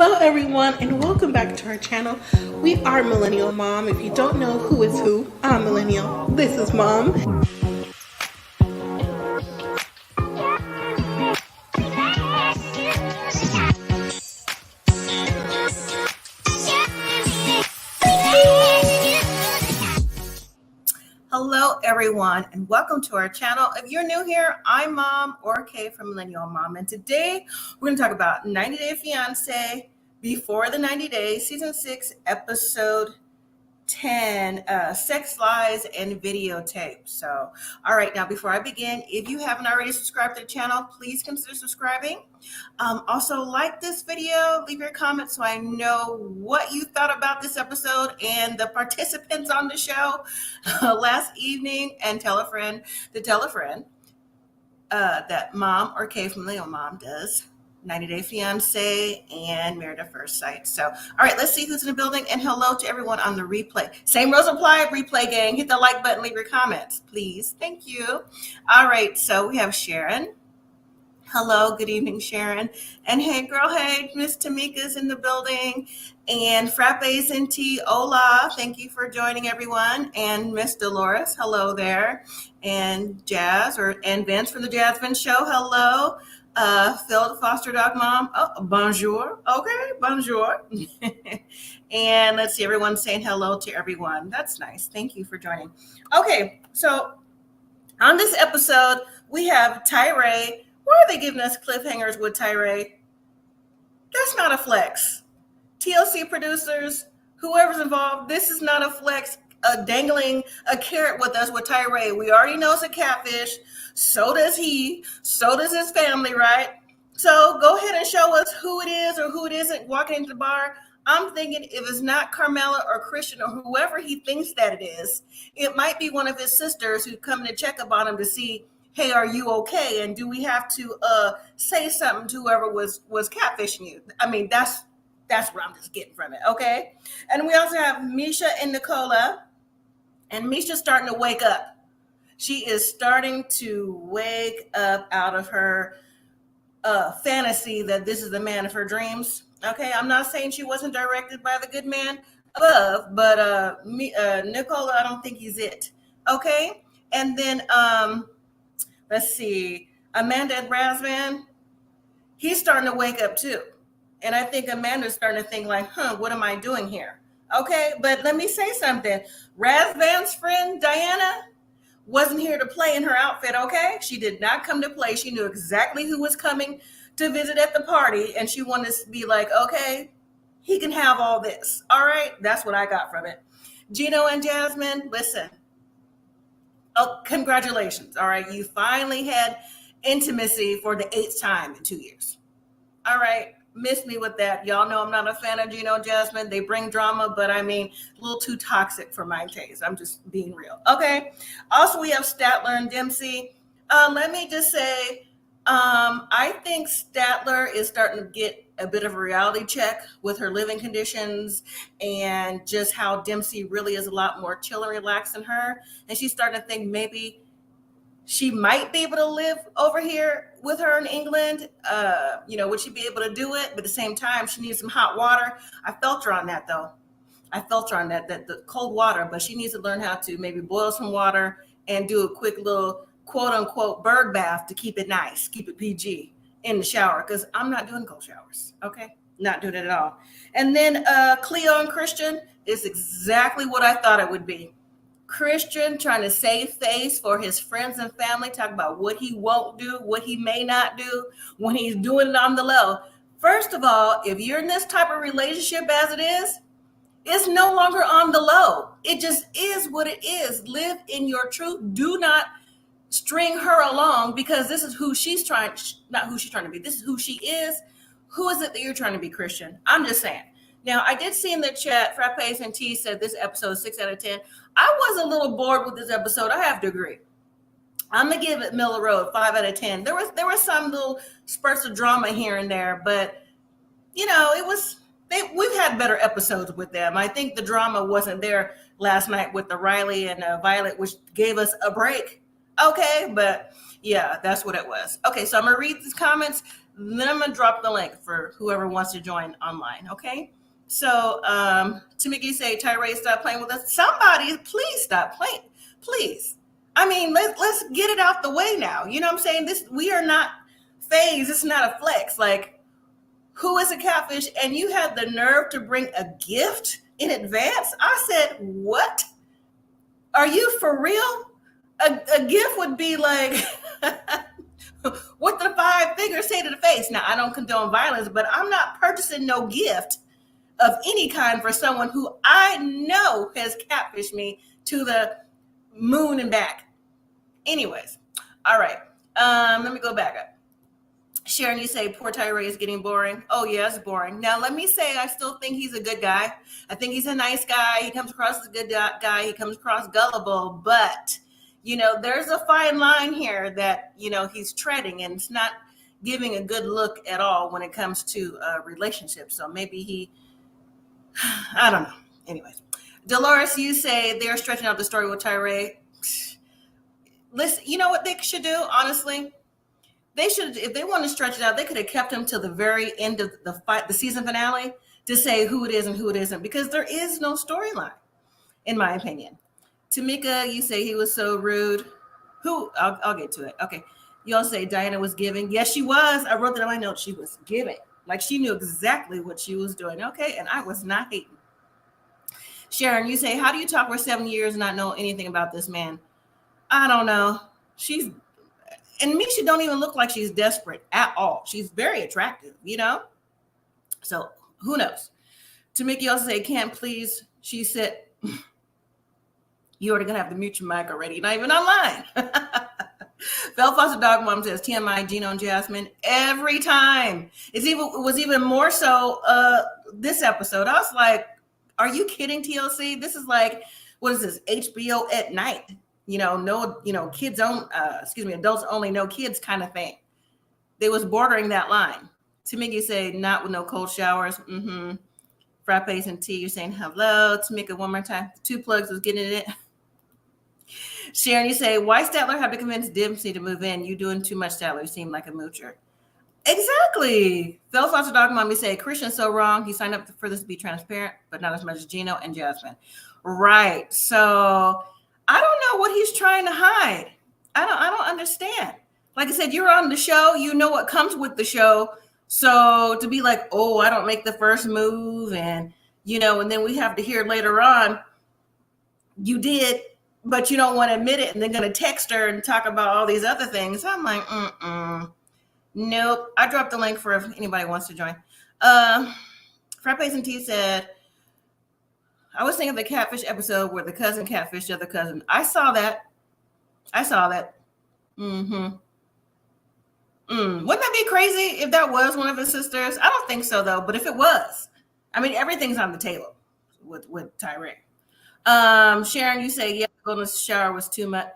Hello everyone and welcome back to our channel. We are Millennial Mom. If you don't know who is who, I'm Millennial. This is Mom. Hello everyone and welcome to our channel. If you're new here, I'm Mom or Kay from Millennial Mom, and today we're going to talk about 90 Day Fiancé, Before the 90 Days, Season 6, Episode 10, Sex, Lies, and Videotape. So, all right, now before I begin, if you haven't already subscribed to the channel, please consider subscribing. Also, like this video, leave your comments so I know what you thought about this episode and the participants on the show last evening, and tell a friend to tell a friend that Mom or Kay from Millennial Mom does 90 Day Fiancé and Married at First Sight. So, all right, let's see who's in the building. And hello to everyone on the replay. Same rules apply, replay gang. Hit the like button, leave your comments, please. Thank you. All right, so we have Sharon. Hello, good evening, Sharon. And hey, girl, hey, Miss Tamika's in the building. And Frappes and Tea, hola. Thank you for joining, everyone. And Miss Dolores, hello there. And Jazz, and Vince from the Jasmine Show, hello. Phil, the foster dog mom. Oh, bonjour. Okay, bonjour. And let's see, everyone saying hello to everyone. That's nice. Thank you for joining. Okay, so on this episode, we have Tyray. Why are they giving us cliffhangers with Tyray? That's not a flex. TLC producers, whoever's involved, this is not a flex. Dangling a carrot with us with Tyray. We already know it's a catfish. So does he. So does his family, right? So go ahead and show us who it is or who it isn't walking into the bar. I'm thinking if it's not Carmela or Christian or whoever he thinks that it is, it might be one of his sisters who's coming to check up on him to see, hey, are you okay? And do we have to say something to whoever was catfishing you? I mean, that's what I'm just getting from it, okay? And we also have Misha and Nicola. And Misha's starting to wake up. She is starting to wake up out of her fantasy that this is the man of her dreams. Okay, I'm not saying she wasn't directed by the good man above, but Nicola, I don't think he's it. Okay, and then let's see, Amanda and Razvan, he's starting to wake up too. And I think Amanda's starting to think like, what am I doing here? Okay, but let me say something. Razvan's friend, Diana, wasn't here to play in her outfit, okay? She did not come to play. She knew exactly who was coming to visit at the party, and she wanted to be like, okay, he can have all this. All right, that's what I got from it. Geno and Jasmine, listen. Oh, congratulations, all right? You finally had intimacy for the 8th time in 2 years. All right. Miss me with that. Y'all know I'm not a fan of Geno Jasmine. They bring drama, but I mean, a little too toxic for my taste. I'm just being real. Okay. Also, we have Statler and Dempsey. Let me just say, I think Statler is starting to get a bit of a reality check with her living conditions and just how Dempsey really is a lot more chill and relaxed than her. And she's starting to think maybe she might be able to live over here with her in England. Would she be able to do it? But at the same time, she needs some hot water. I felt her on that, though. I felt her on that the cold water, but she needs to learn how to maybe boil some water and do a quick little quote unquote bird bath to keep it nice, keep it PG in the shower, because I'm not doing cold showers. Okay. Not doing it at all. And then Cleo and Christian is exactly what I thought it would be. Christian trying to save face for his friends and family, talk about what he won't do, what he may not do when he's doing it on the low. First of all, if you're in this type of relationship as it is, it's no longer on the low. It just is what it is. Live in your truth. Do not string her along because this is who she's trying, not who she's trying to be. This is who she is. Who is it that you're trying to be, Christian? I'm just saying. Now, I did see in the chat, Frappes and T said this episode is 6 out of 10. I was a little bored with this episode. I have to agree. I'm going to give it Miller Road 5 out of 10. There was some little spurts of drama here and there, but, we've had better episodes with them. I think the drama wasn't there last night with the Riley and Violet, which gave us a break. Okay, but yeah, that's what it was. Okay, so I'm going to read these comments. Then I'm gonna drop the link for whoever wants to join online. Okay. So Tamiki say, Tyray, stop playing with us. Somebody, please stop playing. Please. I mean, let's get it out the way now. You know what I'm saying? We are not phased. It's not a flex. Like, who is a catfish? And you had the nerve to bring a gift in advance. I said, what? Are you for real? A gift would be like, what the 5 fingers say to the face? Now, I don't condone violence, but I'm not purchasing no gift of any kind for someone who I know has catfished me to the moon and back. Anyways, all right. Let me go back up. Sharon, you say poor Tyray is getting boring. Oh, yeah, it's boring. Now, let me say I still think he's a good guy. I think he's a nice guy. He comes across as a good guy. He comes across gullible. But, you know, there's a fine line here that, you know, he's treading, and it's not giving a good look at all when it comes to relationships. So maybe I don't know. Anyways, Dolores, you say they're stretching out the story with Tyray. Listen, you know what they should do, honestly? They should, if they want to stretch it out, they could have kept him till the very end of the season finale to say who it is and who it isn't, because there is no storyline, in my opinion. Tamika, you say he was so rude. Who? I'll get to it. Okay. You all say Diana was giving. Yes, she was. I wrote that on my notes. She was giving. Like, she knew exactly what she was doing. Okay. And I was not hating. Sharon, you say, how do you talk for 7 years and not know anything about this man? I don't know. And Misha don't even look like she's desperate at all. She's very attractive, you know? So who knows? Tamiki also say, can't please. She said, you already gonna have to mute your mic already. Not even online. Belle Foster Dog Mom says, TMI, Geno and Jasmine. Every time. It was even more so this episode. I was like, are you kidding, TLC? This is like, what is this? HBO at night. You know, no, you know, adults only, no kids kind of thing. They was bordering that line. Tamika say, not with no cold showers. Mm-hmm. Frappes and tea. You're saying hello. Tamika, one more time. 2 plugs was getting it. Sharon, you say, why Statler have to convince Dempsey to move in? You doing too much, Statler. You seem like a moocher. Exactly. Phil Foster Dog Mommy say, Christian's so wrong. He signed up for this to be transparent, but not as much as Geno and Jasmine. Right. So I don't know what he's trying to hide. I don't understand. Like I said, you're on the show. You know what comes with the show. So to be like, oh, I don't make the first move, and, you know, and then we have to hear later on, you did, but you don't want to admit it, and they're going to text her and talk about all these other things. I'm like, nope. I dropped the link for if anybody wants to join. Frappes and T said, I was thinking of the catfish episode where the cousin catfished the other cousin. I saw that. Mm-hmm. Wouldn't that be crazy if that was one of his sisters? I don't think so, though. But if it was, I mean, everything's on the table with Tyray. Sharon, you say, yeah, going to the shower was too much.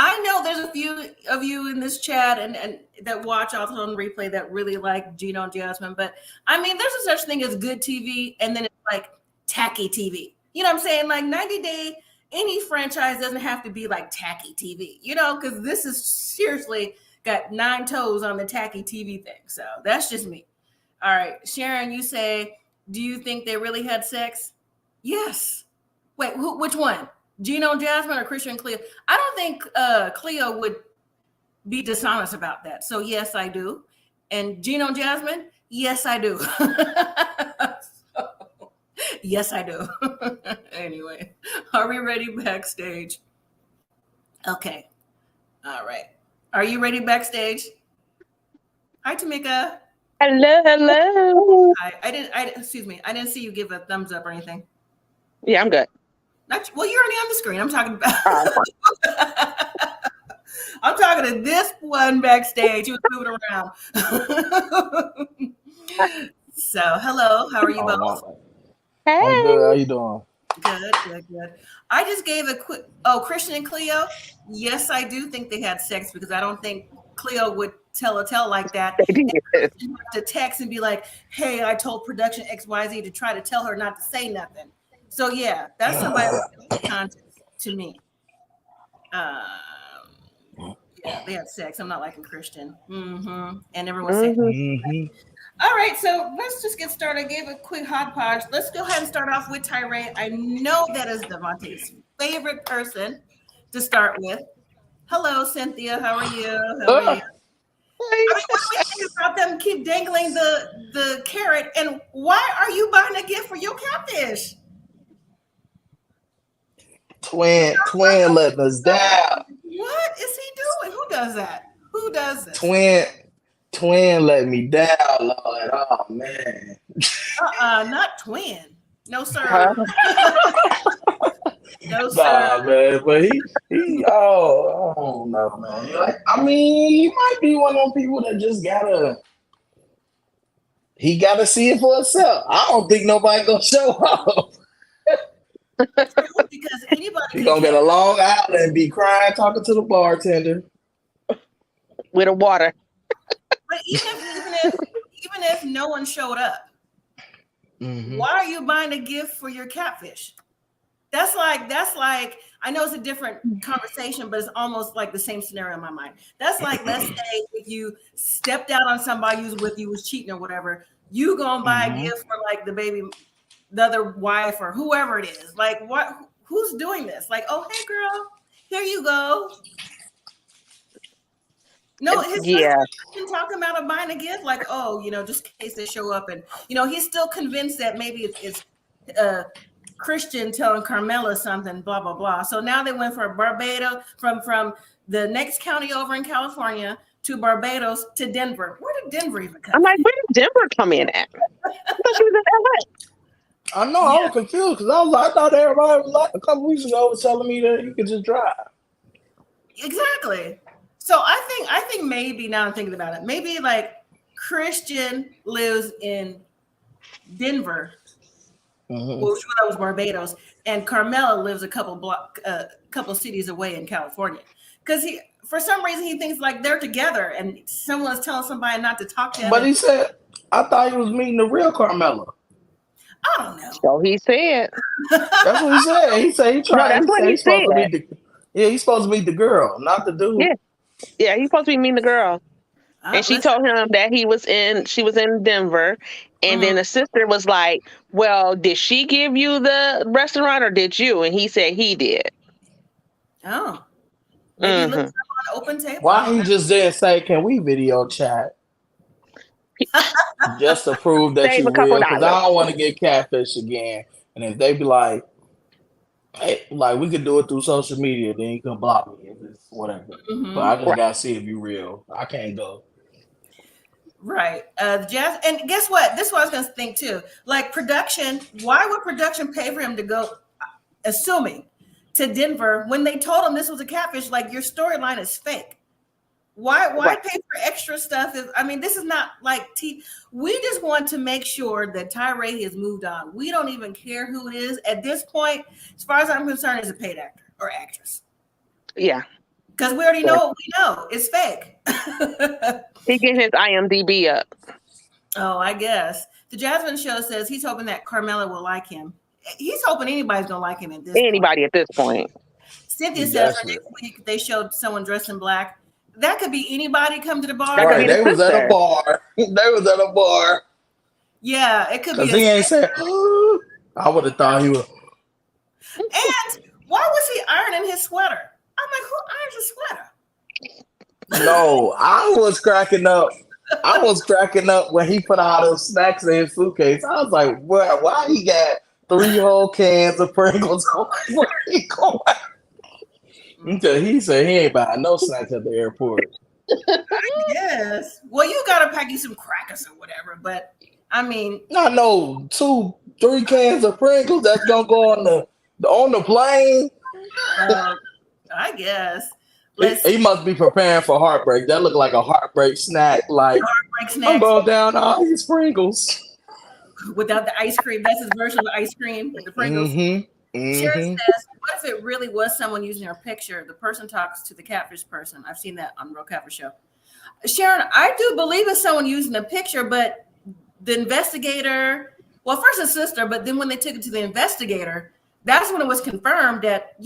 I know there's a few of you in this chat and that watch also on replay that really like Geno and Jasmine, but I mean, there's a such thing as good TV, and then it's like tacky TV. You know what I'm saying? Like 90 Day, any franchise doesn't have to be like tacky TV, you know, because this is seriously got 9 toes on the tacky TV thing. So that's just me. All right. Sharon, you say, do you think they really had sex? Yes. Wait, which one? Geno and Jasmine or Christian and Cleo? I don't think Cleo would be dishonest about that. So yes, I do. And Geno and Jasmine? Yes, I do. Yes, I do. Anyway, are we ready backstage? Okay. All right. Are you ready backstage? Hi, Tamika. Hello. Hi. Excuse me. I didn't see you give a thumbs up or anything. Yeah, I'm good. Well, you're already on the screen. I'm talking about. I'm talking to this one backstage. He was moving around. So, hello. How are you both? Hey. I'm good. How you doing? Good. I just gave a quick. Oh, Christian and Cleo. Yes, I do think they had sex, because I don't think Cleo would tell a tale like that. To text and be like, "Hey, I told production XYZ to try to tell her not to say nothing." So yeah, that's somebody with conscience to me. Yeah, they had sex. I'm not liking Christian. And everyone's saying. Mm-hmm. All right, so let's just get started. I gave a quick hodgepodge. Let's go ahead and start off with Tyray. I know that is Devontae's favorite person to start with. Hello, Cynthia. How are you? How are you? I mean, what do we think about them keep dangling the carrot? And why are you buying a gift for your catfish? Twin letting us down. What is he doing? Who does that? Who does this? Twin let me down, Lord. Oh man. Not twin. No, sir. No, sir. Nah, man, but he I don't know, man. Like, I mean, he might be one of them people that just gotta see it for himself. I don't think nobody gonna show up. Because anybody He gonna get a long out and be crying, talking to the bartender with a water. But even if no one showed up, why are you buying a gift for your catfish? That's like I know it's a different conversation, but it's almost like the same scenario in my mind. That's like, let's say if you stepped out on somebody who's with you, was cheating or whatever, you gonna buy a gift for like the other wife or whoever it is. Like, what? Who's doing this? Like, oh, hey girl, here you go. No, his been talking about buying a gift, like, oh, just in case they show up, and he's still convinced that maybe it's Christian telling Carmela something, blah blah blah. So now they went for Barbados from the next county over in California to Barbados to Denver. Where did Denver even come? I'm like, where did Denver come in at? I thought she was in LA. I know, I was confused because I thought everybody was like a couple weeks ago was telling me that you could just drive. Exactly. So I think maybe now I'm thinking about it, maybe like Christian lives in Denver, well, that was Barbados, and Carmela lives a couple cities away in California. Because for some reason he thinks like they're together, and someone's telling somebody not to talk to him. But he said, I thought he was meeting the real Carmela. I don't know. So he said. That's what he said. He said he tried. No, that's what he said. He's supposed to meet the girl, not the dude. Yeah, he's supposed to be meeting the girl. And she told him that she was in Denver. And then the sister was like, well, did she give you the restaurant or did you? And he said he did. Oh. Maybe he looked up on open table. Why he just didn't say, can we video chat? Just to prove that you're real. Because I don't want to get catfish again. And if they be like, hey, like we could do it through social media, then you can block me if it's whatever. But I just gotta see if you real. I can't go. Right. And guess what? This is what I was gonna think too. Like production, why would production pay for him to go, assuming, to Denver when they told him this was a catfish? Like, your storyline is fake. Why pay for extra stuff? This is not like we just want to make sure that Tyray has moved on. We don't even care who it is at this point. As far as I'm concerned, is a paid actor or actress. Yeah. Because we already know what we know. It's fake. He getting his IMDb up. Oh, I guess. The Jasmine Show says he's hoping that Carmela will like him. He's hoping anybody's going to like him at this point. At this point. Cynthia says for next week, they showed someone dressed in black. That could be anybody come to the bar. Right, they was at a bar. Yeah, it could be. Because he ain't said, oh, I would have thought he was. And why was he ironing his sweater? I'm like, who irons a sweater? No, I was cracking up when he put all those snacks in his suitcase. I was like, why he got 3 whole cans of Pringles? Where he going? Until he said he ain't buying no snacks at the airport. Yes. Well, you gotta pack you some crackers or whatever, but I mean, I know 2-3 cans of Pringles that's gonna go on the plane. I guess. He must be preparing for heartbreak. That looked like a heartbreak snack. Like, I'm going down all these Pringles without the ice cream. That's his version of the ice cream with the Pringles. Sharon says, what if it really was someone using her picture? The person talks to the catfish person. I've seen that on the Real Catfish Show. Sharon, I do believe it's someone using a picture, but the investigator, well, first his sister, but then when they took it to the investigator, that's when it was confirmed that,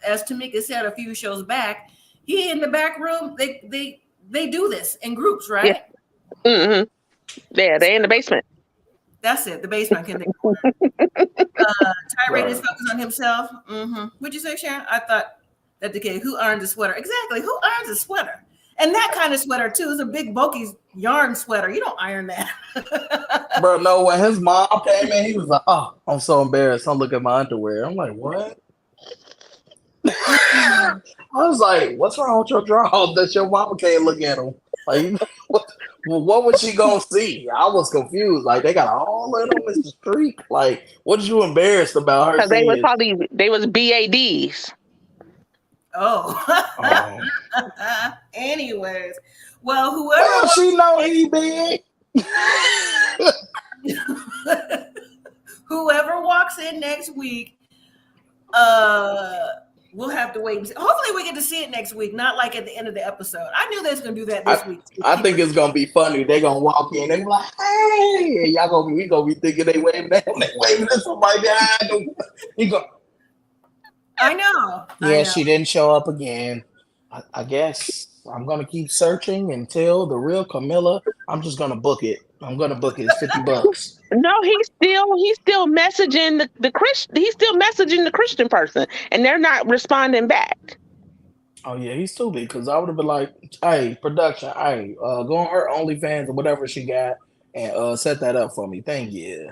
as Tamika said a few shows back, he in the back room. They do this in groups, right? Yeah. Mm-hmm. Yeah, they're in the basement. That's it. The basement can be. Tyray is focused on himself. What'd you say, Sharon? I thought that the kid who earned a sweater. Exactly. Who earns a sweater? And that kind of sweater too is a big bulky yarn sweater. You don't iron that. Bro, no, when his mom came in, he was like, "Oh, I'm so embarrassed. I'm looking at my underwear." I'm like, "What?" I was like, "What's wrong with your drawers that your mama can't look at them?" Like, what was she gonna see? I was confused. Like, they got a hole in them. It's a streak. Like, what you embarrassed about her Because they was seeing? they was BADs. Oh. Anyways, well, Well, she know he big. whoever walks in next week, we'll have to wait and see. Hopefully we get to see it next week, not like at the end of the episode. I knew they was gonna do that this week. I think it's gonna be funny. They gonna walk in, they be like, "Hey," and we gonna be thinking they waving at him, they waving at somebody behind them. I know. Yeah, she didn't show up again. I guess I'm gonna keep searching until the real Camilla. I'm just gonna book it. I'm gonna book it. It's $50. No, he's still messaging the Christian. He's still messaging the Christian person, and they're not responding back. Oh yeah, he's stupid. Because I would have been like, "Hey, production, hey, go on her OnlyFans or whatever she got, and set that up for me. Thank you."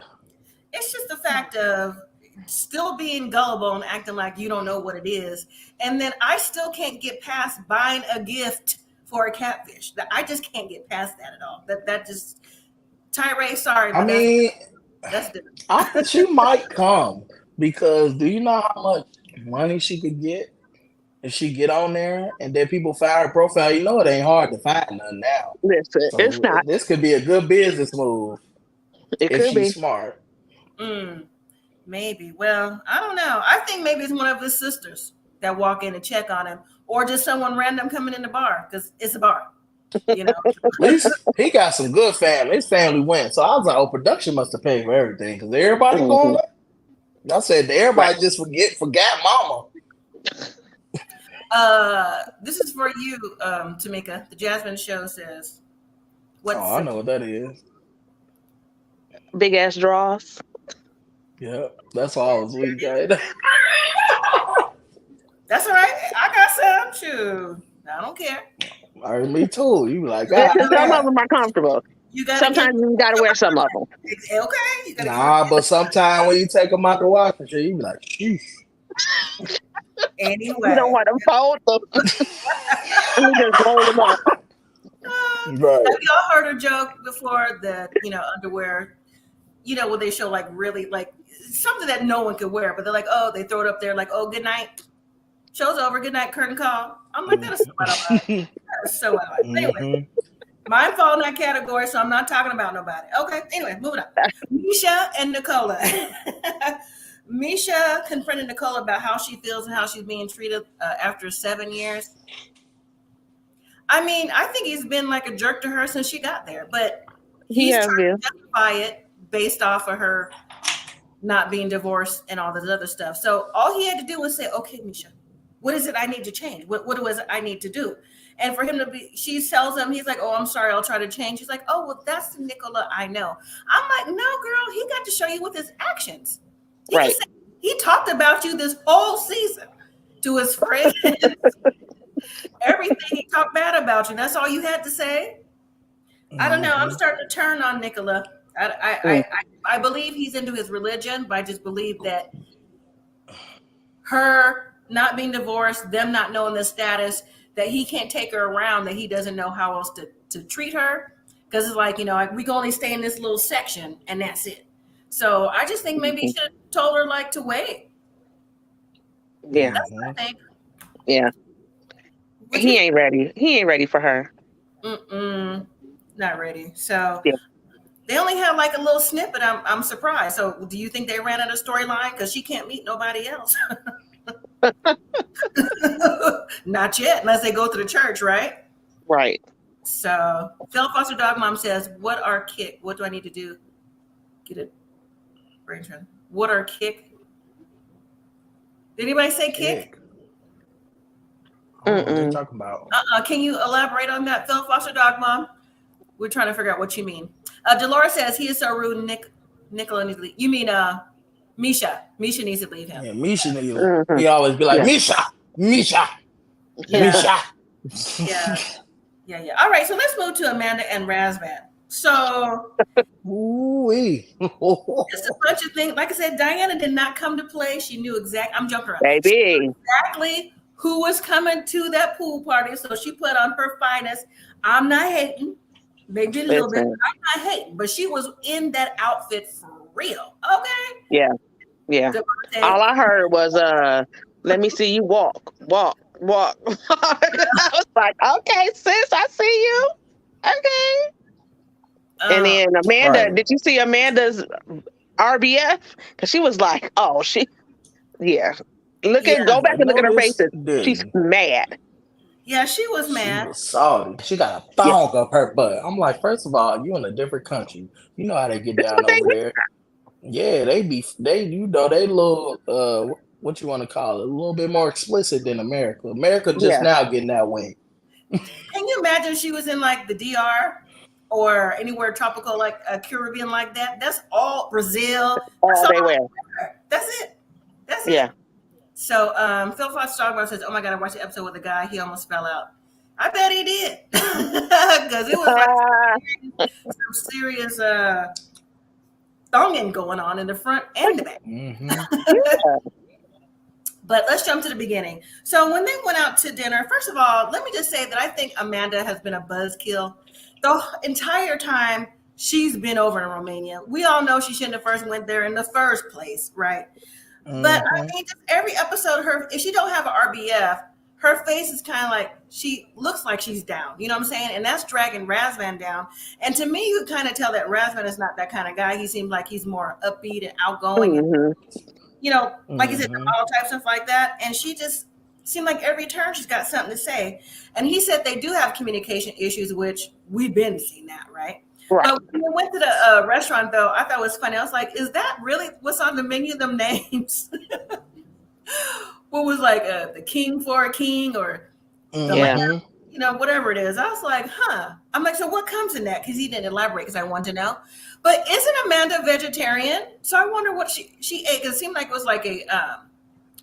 It's just the fact of still being gullible and acting like you don't know what it is, and then I still can't get past buying a gift for a catfish. I just can't get past that at all. That just Tyray, sorry, but I mean, that's different. I think she might come because do you know how much money she could get if she get on there and then people find her profile? You know it ain't hard to find nothing now. Listen, So it's not. this could be a good business move It if could she's be smart. Maybe. Well, I don't know. I think maybe it's one of his sisters that walk in and check on him, or just someone random coming in the bar because it's a bar. You know, At least he got some good family. His family went. So I was like, oh, production must have paid for everything because everybody going up. I said, everybody just forgot mama. this is for you, Tamika. The Jasmine Show says, I know what that is. big ass draws. Yeah, that's all I was weak at. That's all right. I got some too. I don't care. All right, me too. You be like, Some of them are comfortable. Sometimes you gotta wear some of them. Okay. Nah, but sometimes when you take them out the washing machine, you be like, sheesh. Anyway, You don't want to fold them. You just roll them up. Right. Have y'all heard a joke before that, underwear, where they show like really like something that no one could wear, but they're like, oh, they throw it up there like, oh, good night. Show's over. Good night, curtain call. I'm like, that is so out of line. That is so out of line. Anyway, mine fall in that category, so I'm not talking about nobody. Okay, anyway, moving on. Misha and Nicola. Misha confronted Nicola about how she feels and how she's being treated after 7 years. I mean, I think he's been like a jerk to her since she got there, but he's trying to justify it based off of her not being divorced and all this other stuff. So all he had to do was say, okay, Misha, what is it I need to change? What was it I need to do? And for him to be, she tells him, he's like, oh, I'm sorry, I'll try to change. He's like, oh, well, that's the Nicola I know. I'm like, no, girl, he got to show you with his actions. He talked about you this whole season to his friends. Everything he talked bad about you. That's all you had to say. I don't know. I'm starting to turn on Nicola. I believe he's into his religion, but I just believe that her not being divorced, them not knowing the status, that he can't take her around, that he doesn't know how else to treat her. Because it's like, we can only stay in this little section and that's it. So I just think maybe he should have told her like to wait. Yeah. That's what I think. Yeah. He ain't ready. He ain't ready for her. Not ready. So they only have like a little snippet. I'm surprised. So do you think they ran out of storyline because she can't meet nobody else? Not yet, unless they go to the church, right? Right. So Phil Foster Dog Mom says, what do I need to do? Get it. What are kick? Did anybody say kick? I don't know what they're talking about. Can you elaborate on that, Phil Foster Dog Mom? We're trying to figure out what you mean. Dolores says he is so rude. Nicola needs to leave. You mean Misha? Misha needs to leave him. Yeah, Misha needs. He always be like, Misha. Yeah. Misha. Yeah. All right, so let's move to Amanda and Razvan. So Ooh-wee. just a bunch of things. Like I said, Diana did not come to play. She knew exactly. I'm joking around. Baby. She knew exactly who was coming to that pool party. So she put on her finest. I'm not hating. Maybe a little bit. I'm not hating. But she was in that outfit for real. Okay? Yeah. All I heard was, let me see you walk. I was like, okay, sis, I see you. Okay. And then Amanda, did you see Amanda's RBF? Because she was like, go back and look at her faces. She's mad. Yeah, she was mad. She was salty. She got a thong up her butt. I'm like, first of all, you in a different country. You know how they get down over there. Yeah, they little, what you want to call it, a little bit more explicit than America. America just now getting that way. Can you imagine she was in like the DR or anywhere tropical like Caribbean like that? That's all Brazil. All they wear. That's it. Yeah. So Phil Foster Dogma says, "Oh my God, I watched the episode with a guy. He almost fell out. I bet he did because it was like some serious thonging going on in the front and the back." But let's jump to the beginning. So when they went out to dinner, first of all, let me just say that I think Amanda has been a buzzkill the entire time she's been over in Romania. We all know she shouldn't have first went there in the first place, right? But I mean, just every episode, if she don't have an RBF, her face is kind of like, she looks like she's down. You know what I'm saying? And that's dragging Razvan down. And to me, you kind of tell that Razvan is not that kind of guy. He seems like he's more upbeat and outgoing. And, you know, like you said, all types of stuff like that. And she just seemed like every turn she's got something to say. And he said they do have communication issues, which we've been seeing that, right? But when we went to the restaurant, though, I thought it was funny. I was like, is that really what's on the menu, them names? What was like the king for a king or you know, whatever it is. I was like, I'm like, so what comes in that? Because he didn't elaborate because I wanted to know. But isn't Amanda vegetarian? So I wonder what she ate. Because it seemed like it was like a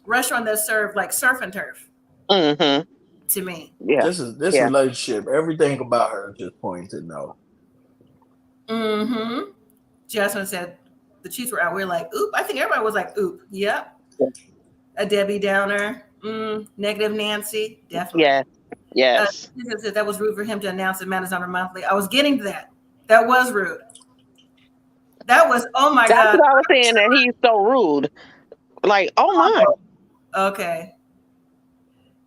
restaurant that served like surf and turf. To me. Yeah. This relationship, everything about her just pointing to no. Jasmine said the Chiefs were out. We were like, oop. I think everybody was like, oop. Yep. A Debbie Downer. Negative Nancy. Definitely. Yes. That was rude for him to announce that Amanda's on her monthly. I was getting to that. That was rude. That was, oh my God. That's what I was saying, that he's so rude. Like, oh my. Okay.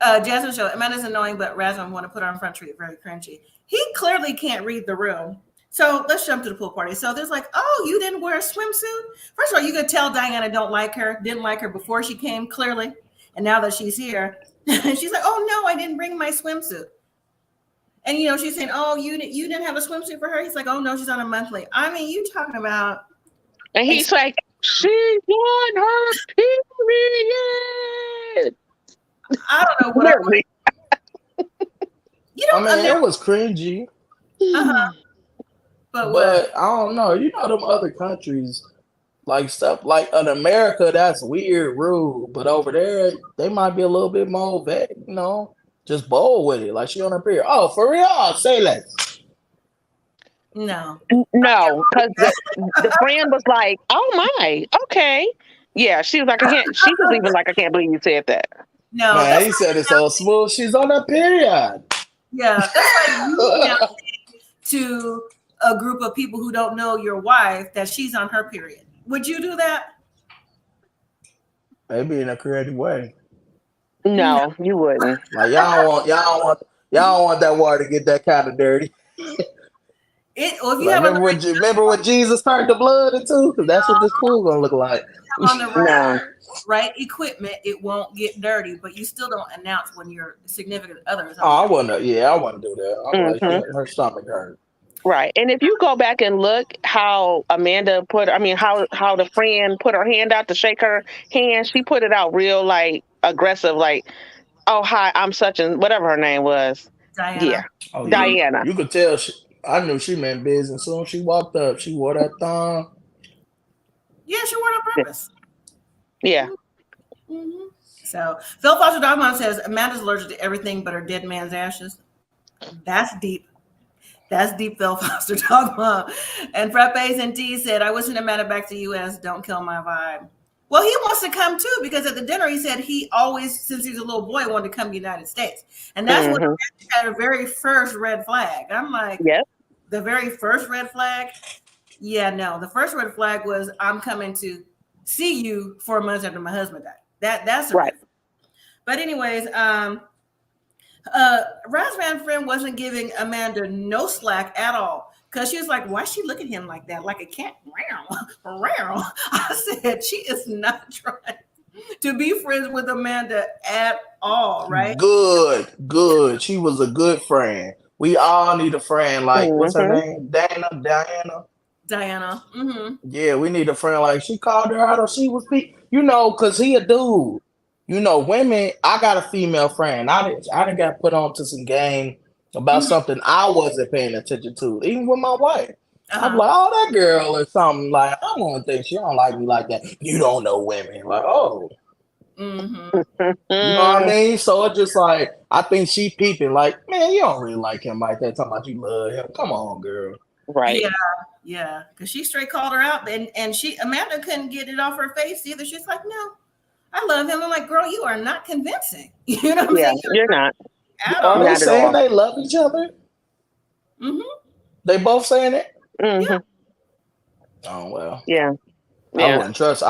Jasmine show, Amanda's annoying, but Razvan want to put her on front treat, very cringy. He clearly can't read the room. So let's jump to the pool party. So there's like, oh, you didn't wear a swimsuit? First of all, you could tell Diana didn't like her before she came, clearly. And now that she's here, she's like, oh no, I didn't bring my swimsuit. And you know, she's saying, oh, you didn't have a swimsuit for her? He's like, oh no, she's on a monthly. I mean, you talking about. And he's like, she's on her period. I don't know what you know. I mean, it was cringy. But I don't know. You know, them other countries, like stuff like in America, that's weird, rude. But over there, they might be a little bit more you know, just bold with it. Like she on her period. Oh, for real? Say that. No, because the friend was like, "Oh my, okay, yeah." She was like, "I can't." She was even like, "I can't believe you said that." No, man, he said it's so smooth. She's on her period. Yeah, that's like you to a group of people who don't know your wife that she's on her period. Would you do that? Maybe in a creative way. No, you wouldn't. Like y'all don't want that water to get that kind of dirty. Remember when Jesus turned the blood into? Because that's what this pool gonna look like. On the right equipment, it won't get dirty, but you still don't announce when your significant other is on. I wouldn't do that. I'm like, her stomach hurt. Right. And if you go back and look how Amanda how the friend put her hand out to shake her hand, she put it out real like aggressive, like Oh, hi, I'm such and whatever her name was. Yeah, Diana. Oh yeah, Diana. you could tell. I knew she meant business. Soon as she walked up, she wore that thong. Yeah, she wore it on purpose. Yeah. Mm-hmm. So Phil Foster Dogmon says Amanda's allergic to everything but her dead man's ashes. That's deep. That's deep, Phil Foster Dogma. And Frappes and T said, I wish Amanda back to US. Don't kill my vibe. Well, he wants to come too, because at the dinner he said he always, since he's a little boy, wanted to come to the United States. And that's when he had a very first red flag. I'm like, Yep. the very first red flag? Yeah, no. The first red flag was, I'm coming to see you 4 months after my husband died. That's a Right. red flag. But anyways, Razvan friend wasn't giving Amanda no slack at all, because she was like, why she look at him like that, like a cat? I said, she is not trying to be friends with Amanda at all, right? Good. She was a good friend. We all need a friend like, what's her name? Diana. Mm-hmm. Yeah, we need a friend like, she called her out or she was because he a dude. Women, I got a female friend. I done got put on to some game about something I wasn't paying attention to, even with my wife. I'm like, oh, that girl or something. Like, I don't think she don't like me like that. You don't know women. Like, oh. Mm-hmm. You know what I mean? So it's just like, I think she peeping like, man, you don't really like him like that. Talking about you love him. Come on, girl. Right. Yeah. Because she straight called her out, and Amanda couldn't get it off her face either. She's like, no, I love him. I'm like, girl, you are not convincing. You know what I'm saying? You're not. Are they Not at saying all. they love each other? Mm-hmm. They both saying it? Mm-hmm. Oh, well. Yeah. I wouldn't trust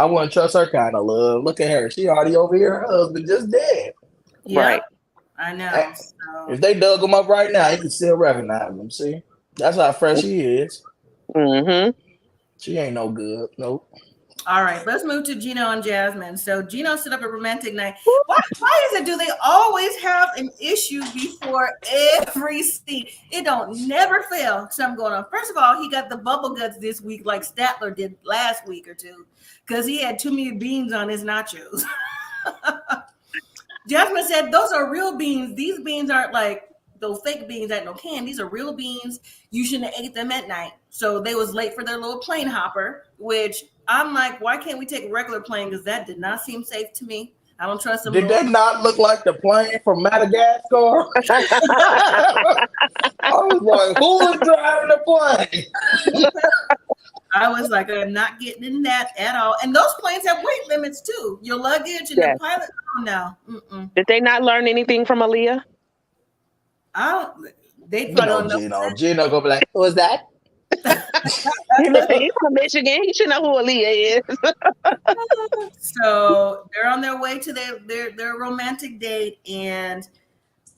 her kind of love. Look at her. She already over here. Her husband just dead. Right. I know. So. If they dug him up right now, you can still recognize him. See? That's how fresh he is. Mm-hmm. She ain't no good. Nope. All right, let's move to Geno and Jasmine. So Geno set up a romantic night. Why is it, do they always have an issue before every scene? It don't never fail. Something going on. First of all, he got the bubble guts this week like Statler did last week or two, because he had too many beans on his nachos. Jasmine said, those are real beans. These beans aren't like those fake beans at no can. These are real beans. You shouldn't have ate them at night. So they was late for their little plane hopper, which I'm like, why can't we take a regular plane? Because that did not seem safe to me. I don't trust them. Did that not look like the plane from Madagascar? I was like, who was driving the plane? I was like, I'm not getting in that at all. And those planes have weight limits too. Your luggage and the pilot. Oh no. Mm-mm. Did they not learn anything from Aaliyah? They put on Geno gonna be like, who was that? He's from Michigan. He should know who Aaliyah is. So they're on their way to their romantic date, and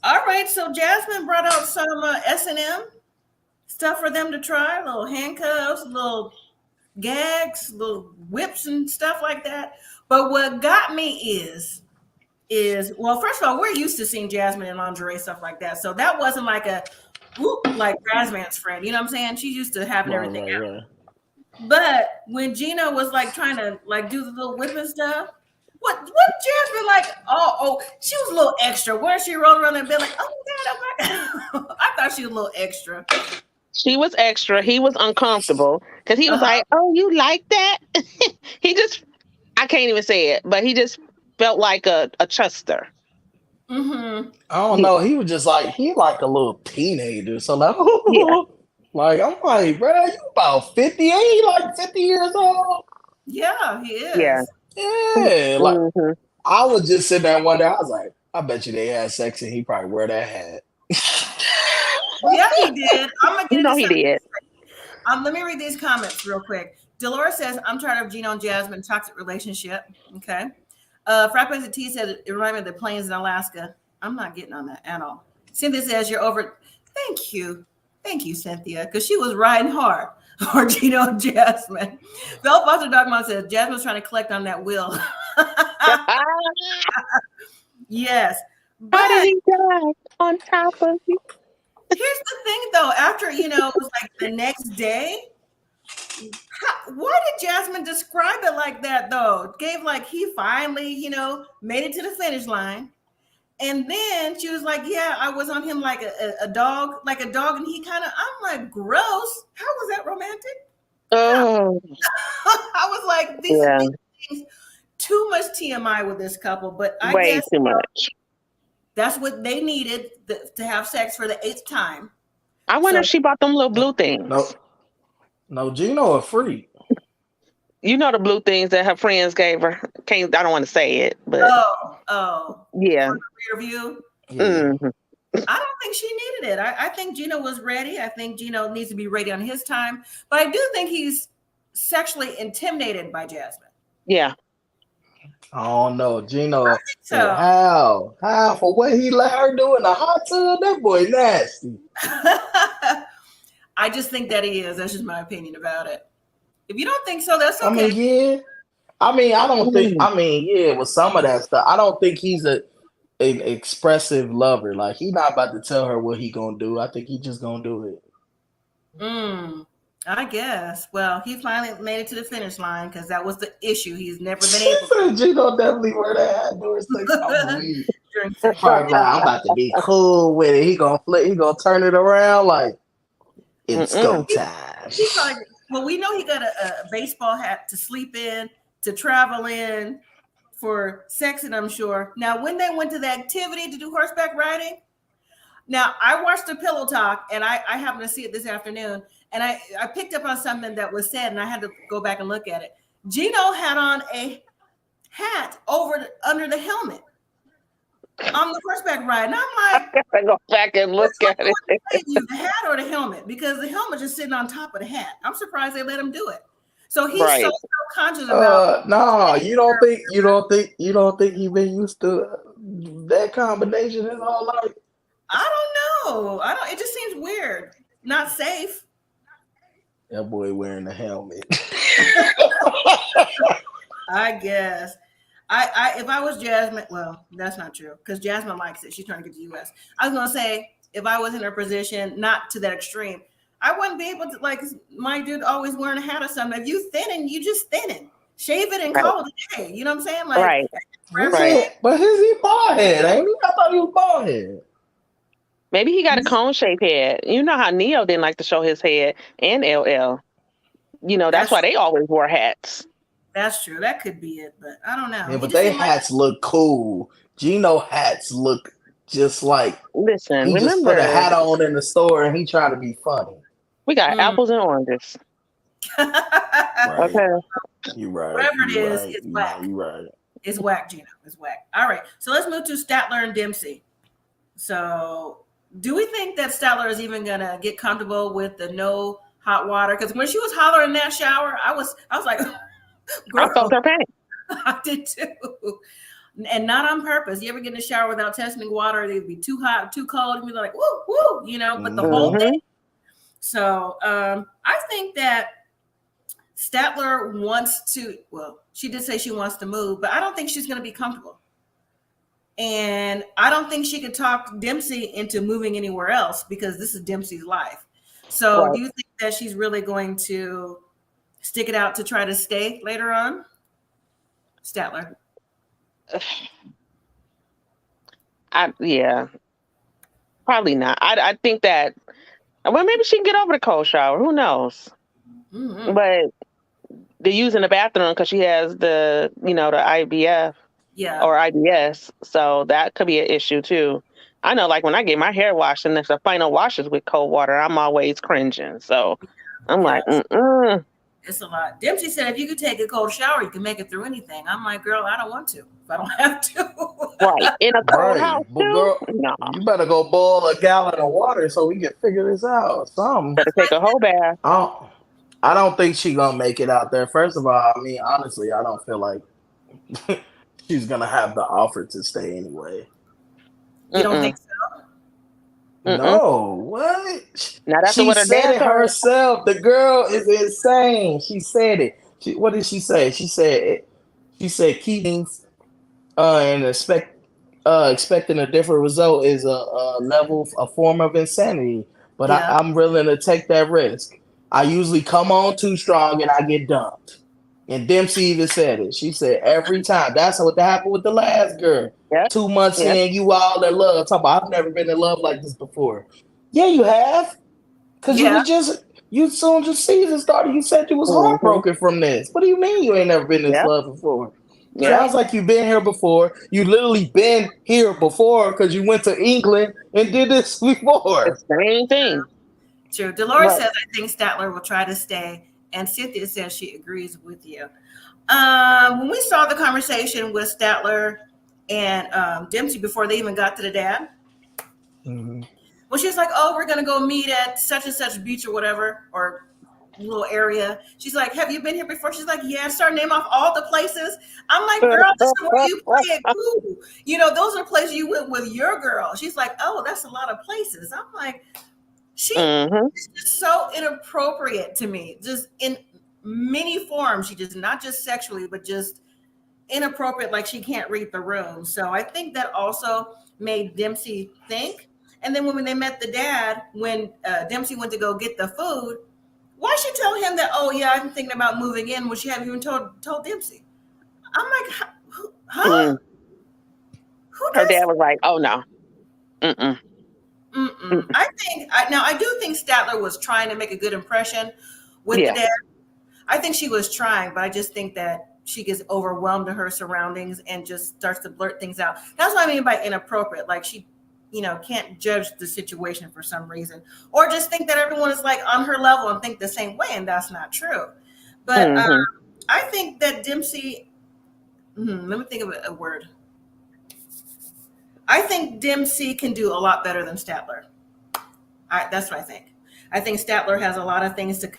all right. So Jasmine brought out some S&M stuff for them to try, little handcuffs, little gags, little whips, and stuff like that. But what got me is well, first of all, we're used to seeing Jasmine in lingerie, stuff like that. So that wasn't like a whoop, like Jasmine's friend. You know what I'm saying? She's used to having everything out. Right. But when Geno was like trying to like do the little whipping stuff, what Jasmine like? Oh, she was a little extra. Where she rolled around that bed like, oh my God. I thought she was a little extra. She was extra. He was uncomfortable because he was like, oh, you like that? I can't even say it, but he just felt like a chuster. Mm-hmm. I don't know. He was just like, he like a little teenager. So like, like I'm like, bro, you about 58, like 50 years old? Yeah, he is. Yeah. Like I was just sitting there one day, I was like, I bet you they had sex and he probably wear that hat. Yeah, he did. I'm gonna get he did. Let me read these comments real quick. Dolores says, I'm tired of Geno and Jasmine toxic relationship. Okay. Frappes T said, it reminded me of the plains in Alaska. I'm not getting on that at all. Cynthia says, you're over. Thank you, Cynthia, because she was riding hard for Geno and Jasmine. Phil Foster Dogmon says, Jasmine's trying to collect on that will. Yes. How did he die on top of you? Here's the thing, though. After, it was like the next day. Why did Jasmine describe it like that, though? Gave like he finally, made it to the finish line. And then she was like, yeah, I was on him like a dog, and he kind of, I'm like, gross. How was that romantic? Oh, I was like, these things, too much TMI with this couple, but I way guess too much. that's what they needed to have sex for the 8th time. I wonder if she bought them little blue things. No, Geno a freak. You know the blue things that her friends gave her. I don't want to say it, but For yeah. the rear view. Yeah. Mm-hmm. I don't think she needed it. I think Geno was ready. I think Geno needs to be ready on his time. But I do think he's sexually intimidated by Jasmine. Yeah. Oh no, Geno. I think so. How for what he let her do in the hot tub? That boy nasty. I just think that he is. That's just my opinion about it. If you don't think so, that's okay. I mean, yeah. I don't think. With some of that stuff, I don't think he's an expressive lover. Like he not about to tell her what he gonna do. I think he just gonna do it. I guess. Well, he finally made it to the finish line because that was the issue. He's never been able to. Geno definitely wear that hat during sex. I'm about to be cool with it. He gonna flip. He gonna turn it around like it's go time. Well, we know he got a baseball hat to sleep in, to travel in, for sexing, I'm sure. Now, when they went to the activity to do horseback riding, now I watched the Pillow Talk, and I happened to see it this afternoon, and I picked up on something that was said, and I had to go back and look at it. Geno had on a hat under the helmet on the horseback ride, and I'm like, I gotta go back and look at it. The hat or the helmet? Because the helmet just sitting on top of the hat. I'm surprised they let him do it. So he's so conscious about. No, you don't think he been used to that combination his whole life? I don't know. It just seems weird. Not safe. That boy wearing the helmet. I guess. If I was Jasmine, well, that's not true because Jasmine likes it. She's trying to get to the U.S. I was gonna say if I was in her position, not to that extreme, I wouldn't be able to, like, my dude always wearing a hat or something. If you thinning, you just thinning. Shave it and call it a day. You know what I'm saying? Like, right. But he bald head, ain't he? I thought he was bald head. Maybe he got a cone shaped head. You know how Neo didn't like to show his head, and LL. You know, that's why they always wore hats. That's true. That could be it, but I don't know. Yeah, but they hats look cool. Geno hats look just like. Listen, he just put a hat on in the store and he trying to be funny. We got apples and oranges. Right. Okay. You're right. Whatever it is, it's whack. You're right. It's whack, Geno. It's whack. All right. So let's move to Statler and Dempsey. So do we think that Statler is even going to get comfortable with the no hot water? Because when she was hollering in that shower, I was like, I felt her pain. I did too. And not on purpose. You ever get in the shower without testing water? It'd be too hot, too cold, and be like, woo, woo, you know, but the whole thing. So I think that Statler wants to, well, she did say she wants to move, but I don't think she's going to be comfortable. And I don't think she could talk Dempsey into moving anywhere else because this is Dempsey's life. So do you think that she's really going to stick it out to try to stay later on? Statler. Yeah, probably not. I think that, well, maybe she can get over the cold shower. Who knows? Mm-hmm. But they're using the bathroom because she has the IBF or IBS. So that could be an issue too. I know, like when I get my hair washed and if the final washes with cold water, I'm always cringing. So I'm like, It's a lot. Dempsey said if you could take a cold shower, you can make it through anything. I'm like, girl, I don't want to. If I don't have to. Right. In a cold house, but girl, you better go boil a gallon of water so we can figure this out. Better take a whole bath. I don't think she's going to make it out there. First of all, I mean, honestly, I don't feel like she's going to have the offer to stay anyway. You don't think so? No, what? Now that's she said it herself. The girl is insane. She said it. What did she say? She said keeping and expecting a different result is a form of insanity. But I'm willing to take that risk. I usually come on too strong and I get dumped. And Dempsey even said it. She said every time. That's what happened with the last girl. Yep. 2 months Yep. in, you all in love. Talk about, I've never been in love like this before. Yeah, you have. Because you was just, you soon as the season started, you said you was heartbroken from this. What do you mean you ain't never been in this love before? Sounds like you've been here before. You literally been here before because you went to England and did this before. The same thing. True. Dolores says, I think Statler will try to stay. And Cynthia says she agrees with you. When we saw the conversation with Statler and Dempsey before they even got to the dad, well, she's like, oh, we're going to go meet at such and such beach or whatever, or little area. She's like, have you been here before? She's like, yeah. Start naming off all the places. I'm like, girl, this is where you play it cool. You know, those are places you went with your girl. She's like, oh, that's a lot of places. I'm like, she is just so inappropriate to me, just in many forms. She just, not just sexually, but just inappropriate, like she can't read the room. So I think that also made Dempsey think. And then when they met the dad, when Dempsey went to go get the food, why she tell him that, oh, yeah, I'm thinking about moving in when she hadn't even told Dempsey? I'm like, huh? Her dad was like, oh, no. I do think Statler was trying to make a good impression with the dad. I think she was trying, but I just think that she gets overwhelmed in her surroundings and just starts to blurt things out. That's what I mean by inappropriate. Like she, can't judge the situation for some reason, or just think that everyone is like on her level and think the same way, and that's not true. But I think that Dempsey, let me think of a word. I think Dempsey can do a lot better than Statler. That's what I think. I think Statler has a lot of things to.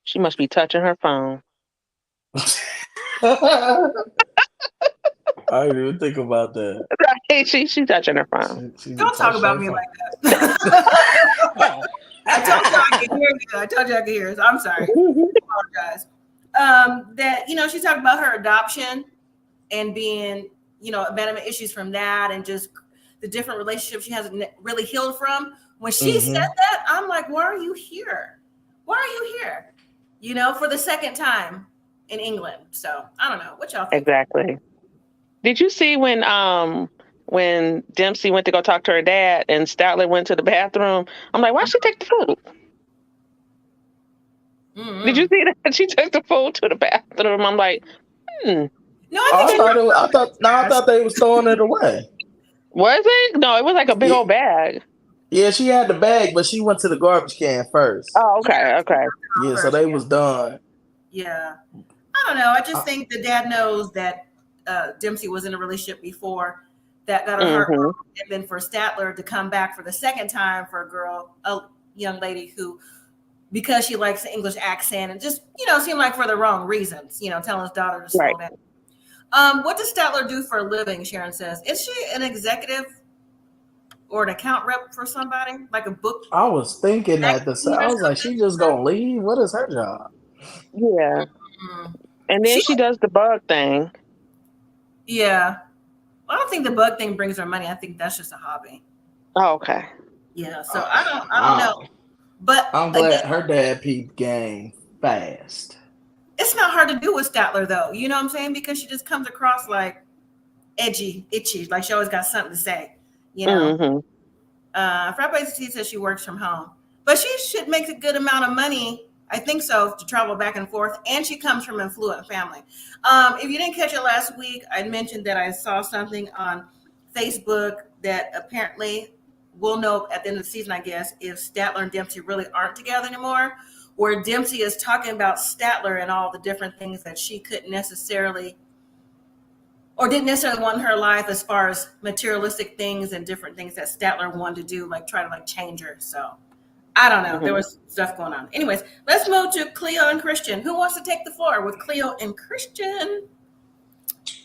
She must be touching her phone. I didn't even think about that. Right, she's touching her phone. Don't talk about me like that. I told you I could hear you. I told you I could hear you. So I'm sorry. I apologize. That she talked about her adoption and being abandonment issues from that, and just the different relationships she hasn't really healed from. When she said that, I'm like, why are you here? Why are you here? For the second time in England. So I don't know what y'all think. Exactly. Did you see when Dempsey went to go talk to her dad and Statler went to the bathroom? I'm like, why'd she take the food? Did you see that? She took the food to the bathroom. I'm like, No, I thought they was throwing it away. Was it? No, it was like a big old bag. Yeah, she had the bag, but she went to the garbage can first. Oh, okay. Yeah, so they was done. Yeah. I don't know. I just think the dad knows that Dempsey was in a relationship before that got her heart, and then for Statler to come back for the second time for a young lady who, because she likes the English accent and just seemed like for the wrong reasons, telling his daughter to slow down. What does Statler do for a living? Sharon says, is she an executive or an account rep for somebody, like a book? I was thinking that I was like, she just gonna leave? What is her job? Yeah. And then she does the bug thing. Yeah. I don't think the bug thing brings her money. I think that's just a hobby. Oh, okay. Yeah. So I don't know. But I'm glad her dad peeped game fast. It's not hard to do with Statler though. You know what I'm saying? Because she just comes across like itchy, like she always got something to say. Frappe says she works from home, but she should make a good amount of money. I think so, to travel back and forth, and she comes from an affluent family. If you didn't catch it last week, I mentioned that I saw something on Facebook that apparently we'll know at the end of the season, I guess, if Statler and Dempsey really aren't together anymore, where Dempsey is talking about Statler and all the different things that she couldn't necessarily or didn't necessarily want in her life as far as materialistic things and different things that Statler wanted to do, like try to change her. So I don't know. There was stuff going on. Anyways, let's move to Cleo and Christian. Who wants to take the floor with Cleo and Christian?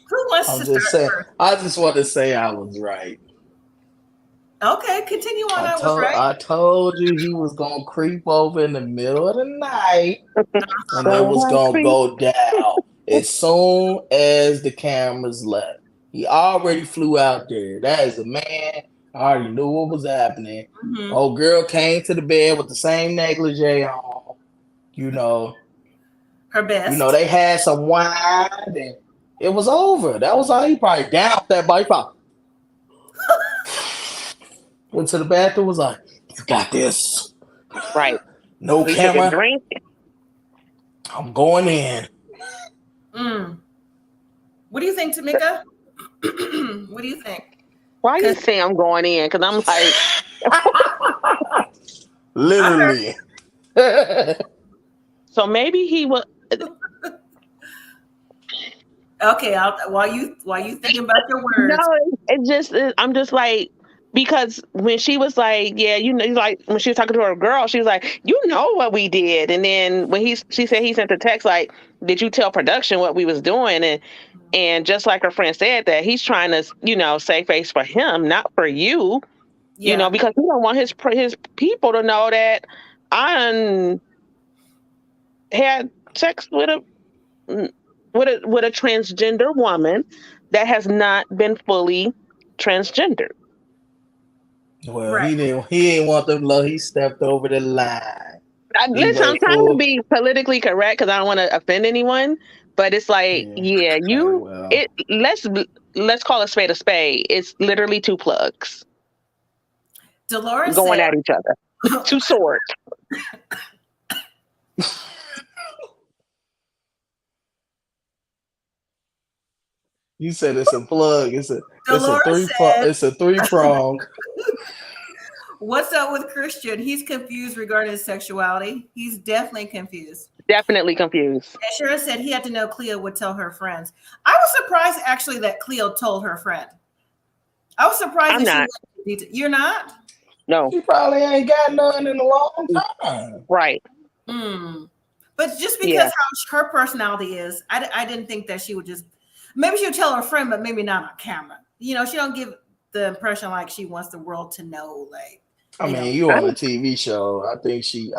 Who wants to start first? I just want to say I was right. Okay, continue on. I was right. I told you he was going to creep over in the middle of the night and it was going to go down as soon as the cameras left. He already flew out there. That is a man I already knew what was happening. Mm-hmm. Old girl came to the bed with the same negligee on. Her best. They had some wine and it was over. That was all. He probably down that bike. Went to the bathroom. Was like, "You got this." Right. No He took a camera. drink. I'm going in. What do you think, Tamika? What do you think? Why you say I'm going in? Because I'm like, literally. so maybe he was. Okay, while you thinking about your words. No, I'm just like, because when she was like, yeah, like when she was talking to her girl, she was like, you know what we did. And then when she said he sent the text like, did you tell production what we was doing? And just like her friend said, that he's trying to, save face for him, not for you, because he don't want his people to know that I had sex with a transgender woman that has not been fully transgendered. Well, right. he didn't want them low. He stepped over the line. Listen, I'm trying to be politically correct because I don't want to offend anyone, but it's like, let's call a spade. It's literally two plugs Dolores going said, at each other, two swords. You said it's a plug. It's a three prong. What's up with Christian? He's confused regarding his sexuality. He's definitely confused. Definitely confused. And Shara said he had to know Cleo would tell her friends. I was surprised actually that Cleo told her friend. I was surprised. I'm not. You're not? No. He probably ain't got none in a long time. Right. But just because how her personality is, I didn't think that she would just. Maybe she would tell her friend, but maybe not on camera. She don't give the impression like she wants the world to know. Like, I mean, you on a TV show. I think she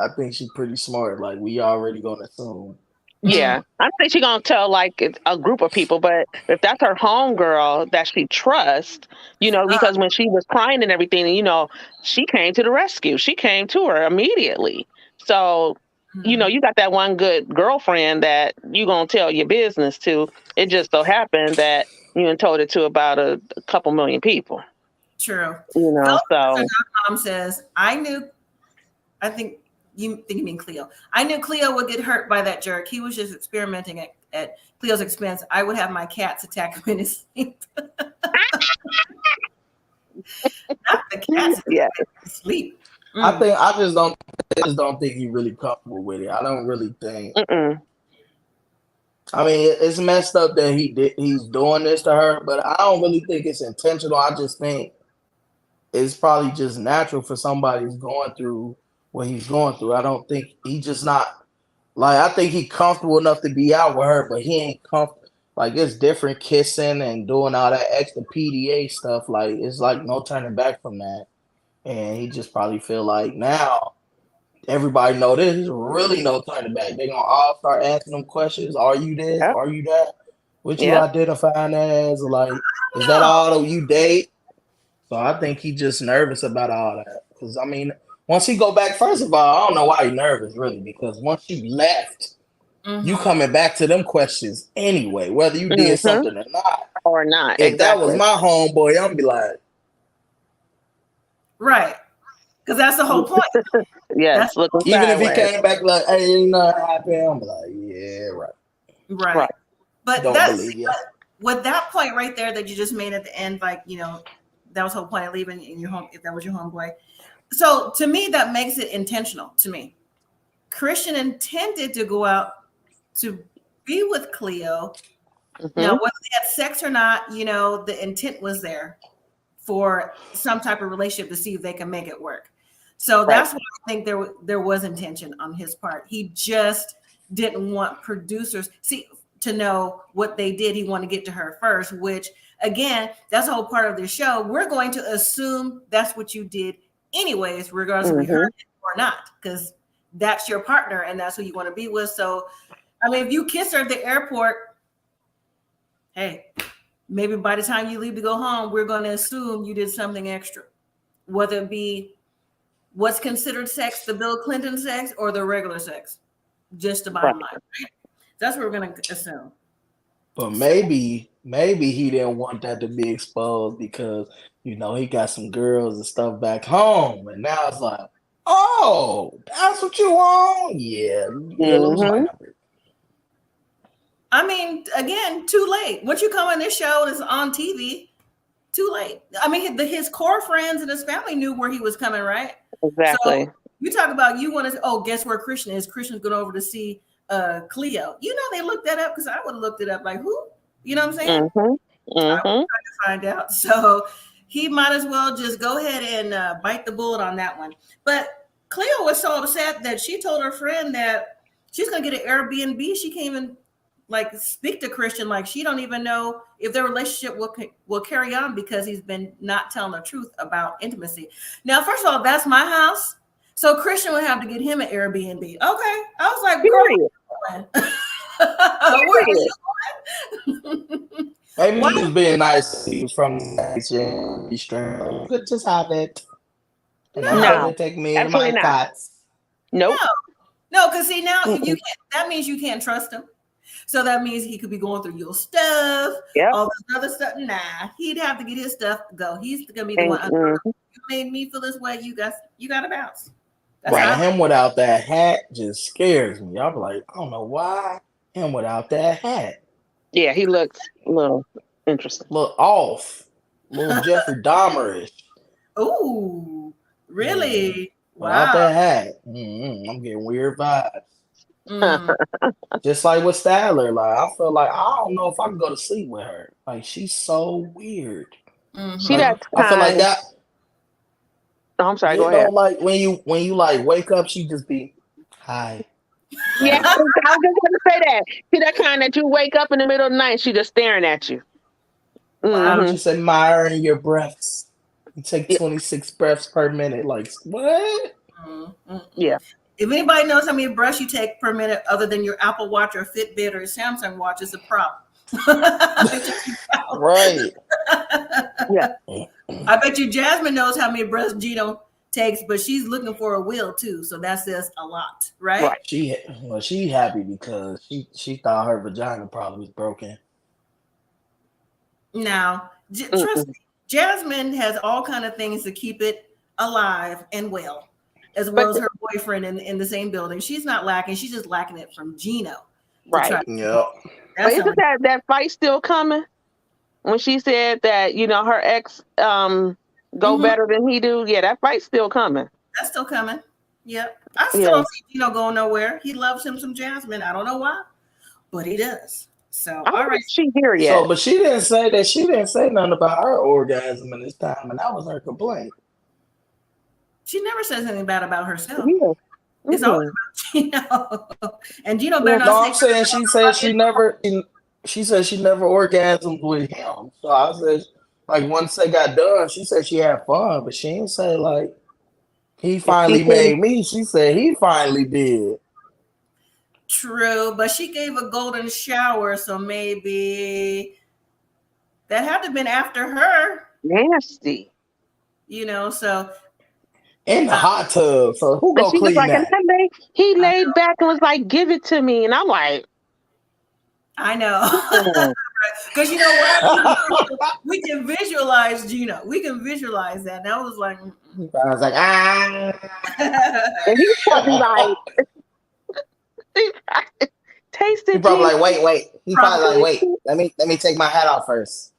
pretty smart. Like, we already gonna assume. Yeah, I don't think she's gonna tell like a group of people, but if that's her homegirl that she trusts, because when she was crying and everything, she came to the rescue. She came to her immediately. So, you got that one good girlfriend that you gonna tell your business to. It just so happened that you told it to about a couple million people. True. So Mom says, I think you mean Cleo. I knew Cleo would get hurt by that jerk. He was just experimenting at Cleo's expense. I would have my cats attack him in his sleep. Not the cats sleep. I just don't think he's really comfortable with it. I don't really think. I mean, it's messed up that he's doing this to her, but I don't really think it's intentional. I just think it's probably just natural for somebody who's going through what he's going through. I don't think he just not like. I think he's comfortable enough to be out with her, but he ain't comfortable. Like, it's different kissing and doing all that extra PDA stuff. Like, it's like no turning back from that. And he just probably feel like now everybody know this is really no turning back. They're gonna all start asking them questions. Are you this? Yep. Are you that? What you identifying as? Like, is that all that you date? So I think he just nervous about all that. Because I mean, once he go back, first of all, I don't know why he nervous really. Because once you left, you coming back to them questions anyway, whether you did something or not. If that was my homeboy, I'm gonna be like, right. Because that's the whole point. Yes, looking even sideways. If he came back like, hey, you know what happened, I'm like, yeah, right. But with that point right there that you just made at the end, like, that was the whole point of leaving in your home, if that was your homeboy. So to me, that makes it intentional to me. Christian intended to go out to be with Cleo. Now, whether they had sex or not, the intent was there for some type of relationship to see if they can make it work. So that's why I think there was intention on his part. He just didn't want producers to know what they did. He wanted to get to her first, which again, that's the whole part of the show. We're going to assume that's what you did anyways, regardless if you heard it or not, because that's your partner and that's who you want to be with. So, I mean, if you kiss her at the airport, hey, maybe by the time you leave to go home, we're going to assume you did something extra. whether it be what's considered sex, the Bill Clinton sex, or the regular sex. Just the bottom line, right? That's what we're going to assume. But maybe he didn't want that to be exposed because, you know, he got some girls and stuff back home. And now it's like, oh, that's what you want? Yeah, lose my number. I mean, again, too late. Once you come on this show and it's on TV, too late. I mean, his core friends and his family knew where he was coming, right? Exactly. So you talk about you want to, oh, guess where Christian is? Christian's going over to see Cleo. You know, they looked that up because I would have looked it up like, who? You know what I'm saying? I was trying to find out. So he might as well just go ahead and bite the bullet on that one. But Cleo was so upset that she told her friend that she's going to get an Airbnb. She can't even like speak to Christian. Like she don't even know if their relationship will carry on because he's been not telling the truth about intimacy. Now, first of all, that's my house. So Christian would have to get him an Airbnb. Okay. I was like, girl, where are you going? Maybe he was being nice from the extreme. You could just have it. And no, take me into my thoughts. Nope. No, because see now you can't, that means you can't trust him. So that means he could be going through your stuff, all this other stuff. Nah, he'd have to get his stuff go. He's gonna be the one. You made me feel this way. You gotta bounce. That's right, him without that hat just scares me. I'm like, I don't know why him without that hat. Yeah, he looks a little interesting. Look off, little Jeffrey Dahmerish. Ooh, really? Without that hat, I'm getting weird vibes. Just like with Statler, like I feel like I don't know if I can go to sleep with her. Like she's so weird. She like, I feel like that. Oh, I'm sorry. Go ahead. Like when you like wake up, she just be hi. Yeah, I was just going to say that. See that kind that you wake up in the middle of the night, she just staring at you. I'm just admiring your breaths. You take 26 breaths per minute. Like what? Yeah. If anybody knows how many breaths you take per minute other than your Apple Watch or Fitbit or Samsung Watch, it's a problem. Right. Yeah. I bet you Jasmine knows how many breaths Geno takes, but she's looking for a will too. So that says a lot, right? She happy because she thought her vagina probably was broken. Now, trust me, Jasmine has all kind of things to keep it alive and well, as well as her boyfriend in the same building. She's not lacking. She's just lacking it from Geno. Right. Yep. But isn't that fight still coming? When she said that, you know, her ex go better than he do. Yeah, that fight's still coming. That's still coming. Yep. I still don't see Geno going nowhere. He loves him some Jasmine. I don't know why, but he does. So all right. She here yet. So, but she didn't say that. She didn't say nothing about her orgasm in this time, and that was her complaint. She never says anything bad about herself. Yeah. It's always about Geno. And Geno better not. No, I'm saying she said she never. She said she never orgasmed with him. So I said, like once they got done, she said she had fun, but she didn't say like he finally made me. She said he finally did. True, but she gave a golden shower, so maybe that had to have been after her. Nasty. You know, so in the hot tub. So who gonna clean like, that? He laid back and was like, "Give it to me," and I'm like, I know. Because you know what? We can visualize Geno. We can visualize that. And I was like, I was like, and he's probably like, taste it. He probably like, wait. He probably like, wait. Let me take my hat off first.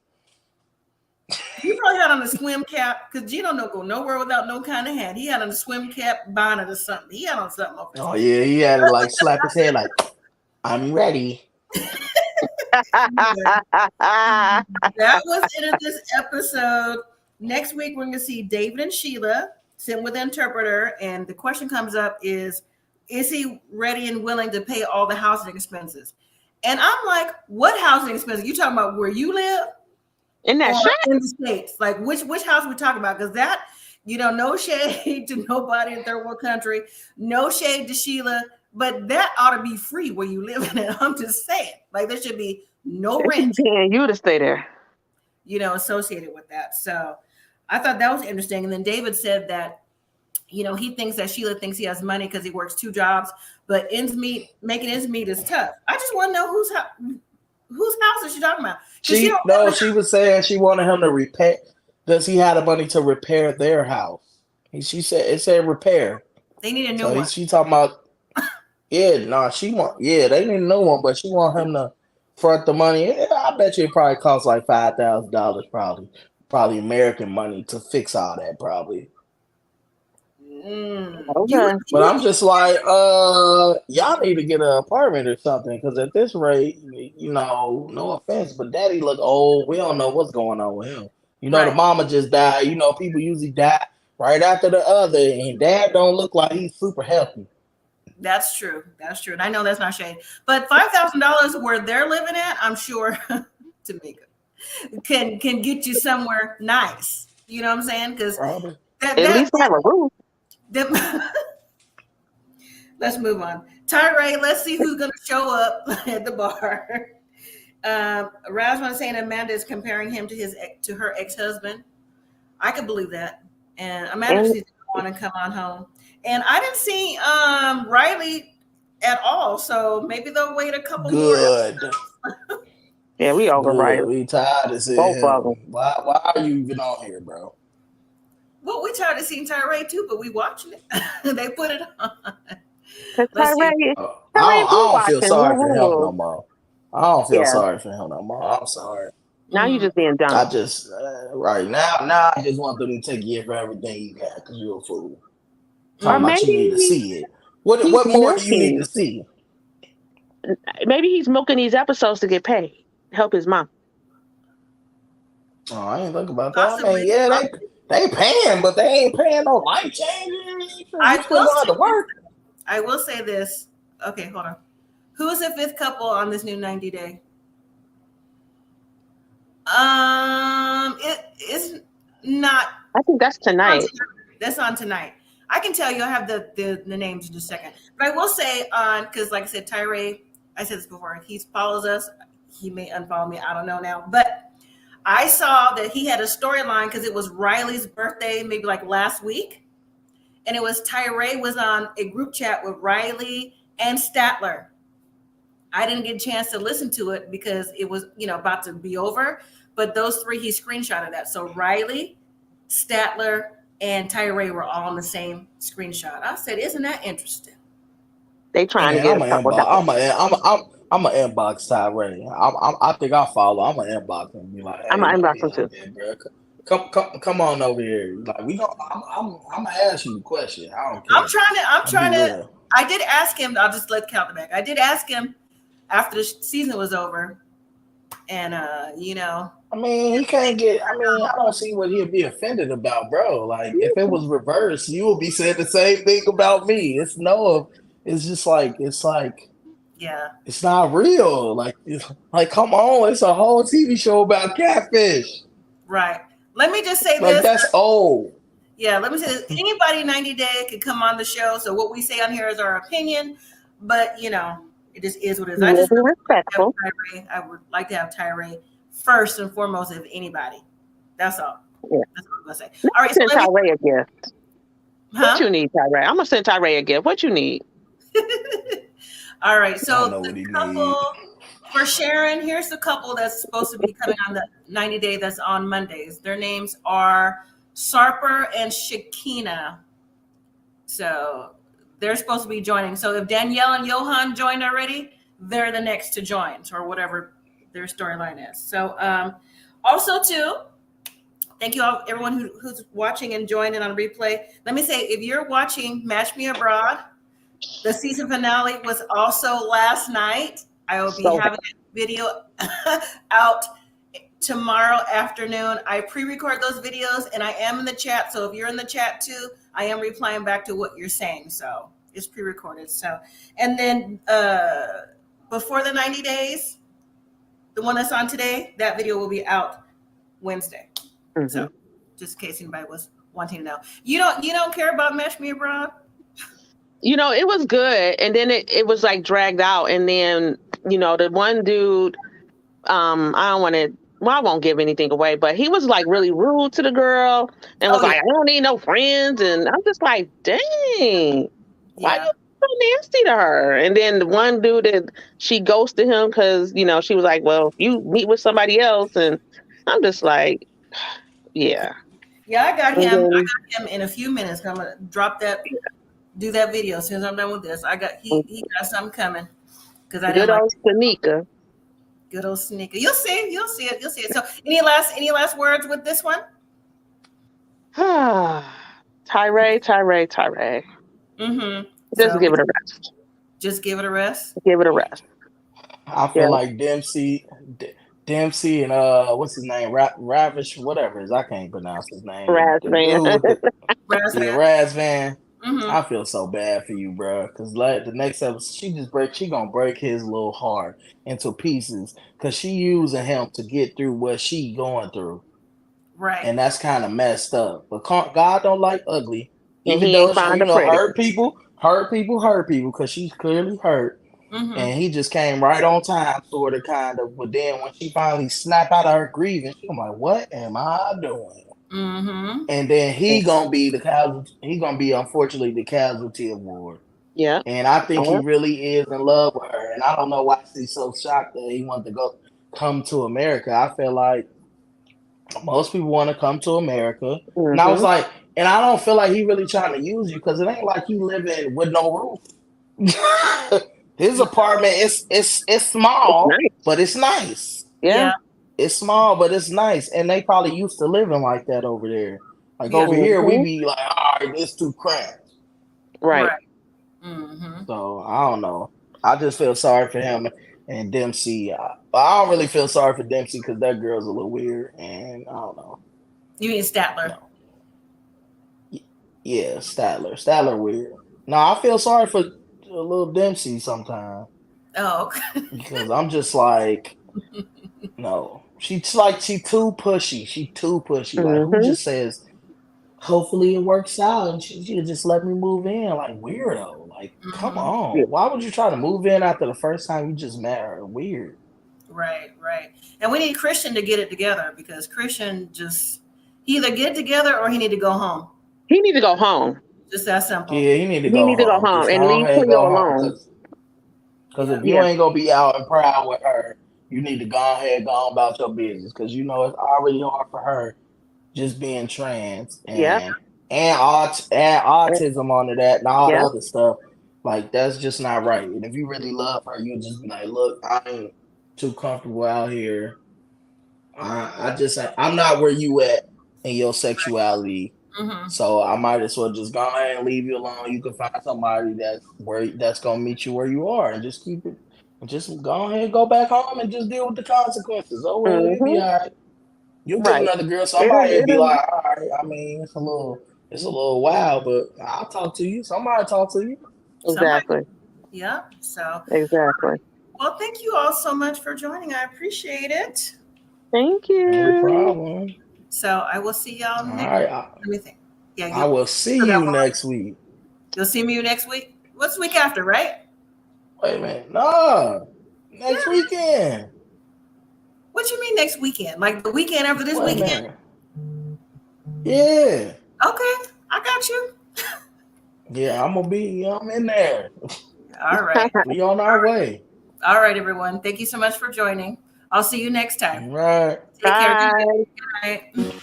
He probably had on a swim cap because Geno don't go nowhere without no kind of hat. He had on a swim cap, bonnet, or something. He had on something over his head. Yeah, he had to like slap his head like, I'm ready. That was it of this episode. Next week, we're going to see David and Sheila sitting with the interpreter. And the question comes up is he ready and willing to pay all the housing expenses? And I'm like, what housing expenses? You talking about where you live? In that shack? In the States. Like, which house we talking about? Because that, you know, no shade to nobody in third world country. No shade to Sheila. But that ought to be free where you live in it. I'm just saying. Like, there should be no rent. Paying you to stay there. You know, associated with that. So, I thought that was interesting. And then David said that, he thinks that Sheila thinks he has money because he works 2 jobs, but making ends meet is tough. I just want to know whose house is she talking about? She was saying she wanted him to repair. Does he have the money to repair their house? She said it said repair. They need a new one. She talking about. They need a new one, but she want him to front the money. Yeah, I bet you it probably costs like $5,000, probably American money to fix all that, probably. Okay. But I'm just like, y'all need to get an apartment or something, because at this rate, no offense, but Daddy look old. We don't know what's going on with him. The mama just died. People usually die right after the other, and Dad don't look like he's super healthy. That's true. And I know that's not shade. But $5,000 where they're living at, I'm sure, Tamika, can get you somewhere nice. You know what I'm saying? Because at least have a roof. Let's move on. Tyray, let's see who's going to show up at the bar. Rasmus saying Amanda is comparing him to her ex-husband. I could believe that. And Amanda just needs to want to come on home. And I didn't see Riley at all, so maybe they'll wait a couple more. Yeah, we over Riley. We tired of seeing him. Why are you even on here, bro? Well, we tired of seeing Tyray too, but we watching it. They put it on. I don't feel sorry for him no more. I'm sorry. Now you just being dumb. I just right now I just want them to take you for everything you got because you're a fool. Talking about you need to see it. What more do you need to see? Maybe he's milking these episodes to get paid. Help his mom. Oh, I ain't think about that. I mean, they paying, but they ain't paying no life changing. I will say this. Okay, hold on. Who is the 5th couple on this new 90 day? It is not. I think that's tonight. That's on tonight. I can tell you. I have the names in just a second. But I will say because like I said, Tyray, I said this before, he follows us. He may unfollow me. I don't know now. But I saw that he had a storyline because it was Riley's birthday, maybe like last week. And it was Tyray was on a group chat with Riley and Statler. I didn't get a chance to listen to it because it was, about to be over. But those 3, he screenshotted that. So Riley, Statler, and Tyray were all on the same screenshot. I said, "Isn't that interesting?" They trying to get I'm an inbox Tyray. I think I'll follow. I'm an inbox and be like, hey, I'm an inbox too. Come on over here. Like I'm gonna ask you a question. I don't care. I'm trying to. I did ask him. I'll just let count back. I did ask him after the season was over, and I mean, he can't get. I mean, I don't see what he'd be offended about, bro. Like, if it was reversed, you would be saying the same thing about me. It's just like, yeah, it's not real. Like, come on, it's a whole TV show about catfish. Right. Let me just say like, this. That's old. Yeah, let me say this. Anybody 90 Day could come on the show. So what we say on here is our opinion, but it just is what it is. I would like to have Tyray first and foremost of anybody. That's all. Yeah. That's what I'm gonna say. All right, send Tyray a gift. Huh? What you need, Tyray? I'm gonna send Tyray a gift. What you need? All right, so the couple for Sharon, here's the couple that's supposed to be coming on the 90 Day that's on Mondays. Their names are Sarper and Shakina. So they're supposed to be joining. So if Danielle and Johan joined already, they're the next to join, or whatever their storyline is. So also too, thank you all, everyone who's watching and joining on replay. Let me say, if you're watching Match Me Abroad, the season finale was also last night. I will be having a video out tomorrow afternoon. I pre-record those videos and I am in the chat. So if you're in the chat too, I am replying back to what you're saying. So it's pre-recorded. So, and then before the 90 days, the one that's on today, that video will be out Wednesday. Mm-hmm. So just in case anybody was wanting to know. You don't care about Match Me Abroad? It was good. And then it was like dragged out. And then, the one dude, I don't want to well, I won't give anything away, but he was like really rude to the girl and was Oh, like, I don't need no friends. And I'm just like, dang, why yeah. you so nasty to her? And then the one dude that she ghosted him because, you know, she was like, well, you meet with somebody else. And I'm just like, yeah. Yeah, I got And him. I then, got him in a few minutes. I'm gonna do that video as soon as I'm done with this. He got something coming because I didn't good like old Tanika. good old sneaker. You'll see it. You'll see it. You'll see it. So, any last words with this one? Tyray. Mm-hmm. Just So give it a rest. just give it a rest. Give it a rest. I Yeah. feel like Dempsey and what's his name? Ravish, whatever it is. I can't pronounce his name. The Razvan. dude with the Rest. Raz Van. Mm-hmm. I feel so bad for you, bro. Because like the next episode, she gonna break his little heart into pieces because she using him to get through what she going through, Right. and that's kind of messed up. But God don't like ugly, And even he ain't though find you a know pretty. hurt people because she's clearly hurt. Mm-hmm. And he just came right on time, sort of, kind of. But then when she finally snapped out of her grieving, I'm like, "What am I doing?" Mm-hmm. And then he gonna be the casualty. He gonna be unfortunately the casualty of war. Yeah. And I think he Yeah. really is in love with her. And I don't know why she's so shocked that he wanted to come to America. I feel like most people want to come to America. And I was Mm-hmm. like, and I don't feel like he really trying to use you because it ain't like he living with no roof. His apartment it's It's small, nice. but it's nice. Yeah. Yeah. It's small, but it's nice. And they probably used to living like that over there. Like Yeah. over here, we Mm-hmm. be like, all right, it's too cramped. Right. Right. Mm-hmm. So I don't know. I just feel sorry for him and Dempsey. I don't really feel sorry for Dempsey because that girl's a little weird, and I don't know. You mean Statler? No, yeah, Statler weird. No, I feel sorry for a little Dempsey sometimes Oh, okay. because I'm just like, no, she's like she too pushy. She too pushy. Like who Mm-hmm. just says, hopefully it works out, and she just let me move in. Like weirdo. Like come Mm-hmm. Yeah. on, why would you try to move in after the first time you just met her? Weird. Right. Right. And we need Christian to get it together because Christian just he either get it together or he need to go home. He need to go home. Just that simple. Yeah, you need to He go need to go home. home Just and go leave ahead and Cleo go home. alone. Because Yeah. if you Yeah. ain't gonna be out and proud with her, you need to go ahead and go on about your business. Because you know it's already hard for her just being trans Yep. and autism onto that and all the Yep. other stuff. Like that's just not right. And if you really love her, you just be like, look, I ain't too comfortable out here. I'm not where you at in your sexuality. Mm-hmm. So I might as well just go ahead and leave you alone. You can find somebody that's gonna meet you where you are and just keep it. Just go ahead and go back home and just deal with the consequences. Oh well, you'll be Mm-hmm. all right. You'll get Right. another girl. It'll, Somebody will be it'll, like, all right. I mean, it's a little wild, but I'll talk to you. Somebody talk to you. Somebody. exactly. Yeah. So, Exactly. well, thank you all so much for joining. I appreciate it. Thank No you. problem. So I will see y'all All next. right. Let me think. Yeah, I will see you next week. you'll see me next week. What's the week after, right? Wait a minute. No. Next Yeah. weekend. What you mean next weekend? Like the weekend after this Wait a weekend? minute. Yeah. Okay, I got you. Yeah, I'm in there. All right. We on our way. All right, everyone. Thank you so much for joining. I'll see you next time. All right. Take care. Bye. Good night.